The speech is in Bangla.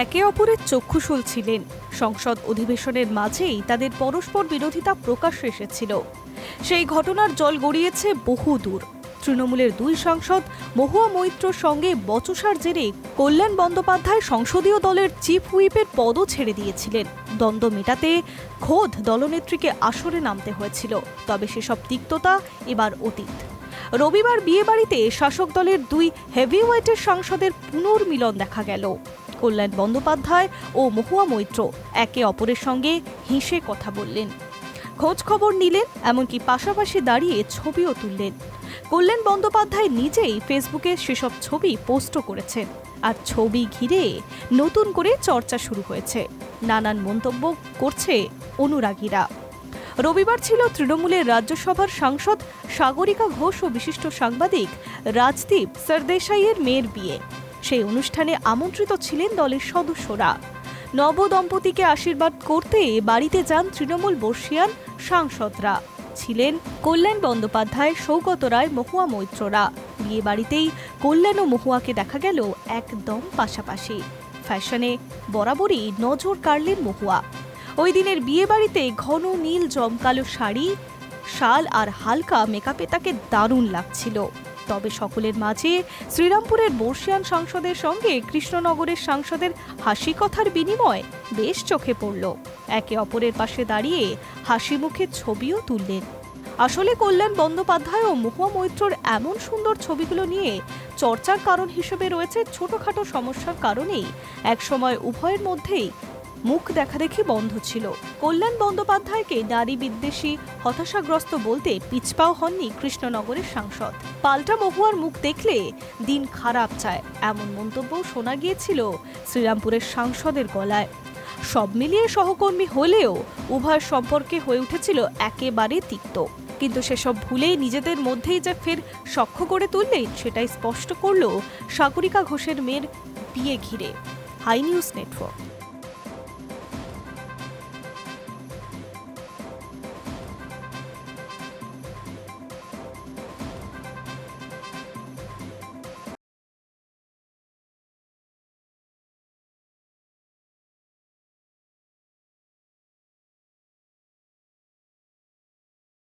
একে অপরের চক্ষুশূল ছিলেন। সংসদ অধিবেশনের মাঝেই তাদের পরস্পর বিরোধিতা প্রকাশ্যে এসেছিল। সেই ঘটনার জল গড়িয়েছে বহু দূর। তৃণমূলের দুই সাংসদ মহুয়া মৈত্রর সঙ্গে বচসার জেরে কল্যাণ বন্দ্যোপাধ্যায় সংসদীয় দলের চিফ হুইপের পদও ছেড়ে দিয়েছিলেন। দ্বন্দ্ব মেটাতে খোদ দলনেত্রীকে আসরে নামতে হয়েছিল। তবে সেসব তিক্ততা এবার অতীত। রবিবার বিয়েবাড়িতে শাসক দলের দুই হেভিওয়েটের সাংসদের পুনর্মিলন দেখা গেল। কল্যাণ বন্দ্যোপাধ্যায় ও মহুয়া মৈত্র একে অপরের সঙ্গে হেসে কথা বললেন, খোঁজ খবর নিলেন, এমনকি পাশাপাশি দাঁড়িয়ে ছবিও তুললেন। কল্যাণ বন্দ্যোপাধ্যায় নিজেই ফেসবুকে সেসব ছবি পোস্টও করেছেন। আর ছবি ঘিরে নতুন করে চর্চা শুরু হয়েছে। নানান মন্তব্য করছে অনুরাগীরা। রবিবার ছিল তৃণমূলের রাজ্যসভার সাংসদ সাগরিকা ঘোষ ও বিশিষ্ট সাংবাদিক রাজদীপ সরদেশাইয়ের মেয়ের বিয়ে। সেই অনুষ্ঠানে আমন্ত্রিত ছিলেন দলের সদস্যরা। নবদম্পতিকে আশীর্বাদ করতে বাড়িতে যান তৃণমূল বর্ষীয়ান সাংসদরা। ছিলেন কল্যাণ বন্দ্যোপাধ্যায়, সৌগত রায়, মহুয়া মৈত্ররা। বিয়ে বাড়িতেই কল্যাণ ও মহুয়াকে দেখা গেল একদম পাশাপাশি। ফ্যাশনে বরাবরই নজর কাড়লেন মহুয়া। ওই দিনের বিয়ে বাড়িতে ঘন নীল জমকালো শাড়ি, শাল আর হালকা মেকআপে তাকে দারুণ লাগছিল। তবে সকলের মাঝে শ্রীরামপুরের বর্ষীয়ান সাংসদের সঙ্গে কৃষ্ণনগরের সাংসদের হাসি কথার বিনিময় বেশ চোখে পড়ল। একে অপরের পাশে দাঁড়িয়ে হাসি মুখে ছবিও তুললেন। আসলে কল্যাণ বন্দ্যোপাধ্যায় ও মহুয়া মৈত্রর এমন সুন্দর ছবিগুলো নিয়ে চর্চার কারণ হিসেবে রয়েছে ছোটখাটো সমস্যার কারণেই একসময় উভয়ের মধ্যেই মুখ দেখাদেখি বন্ধ ছিল। কল্যাণ বন্দ্যোপাধ্যায়কে নারী বিদ্বেষী, হতাশাগ্রস্ত বলতে পিছপাও হননি কৃষ্ণনগরের সাংসদ। পাল্টা মহুয়ার মুখ দেখলে দিন খারাপ যায়, এমন মন্তব্য শোনা গিয়েছিল শ্রীরামপুরের সাংসদের গলায়। সব মিলিয়ে সহকর্মী হলেও উভয়ের সম্পর্কে হয়ে উঠেছিল একেবারে তিক্ত। কিন্তু সেসব ভুলেই নিজেদের মধ্যেই যে ফের সখ্য করে তুললেন, সেটাই স্পষ্ট করল সাগরিকা ঘোষের মেয়ের বিয়ে ঘিরে। Hi news network.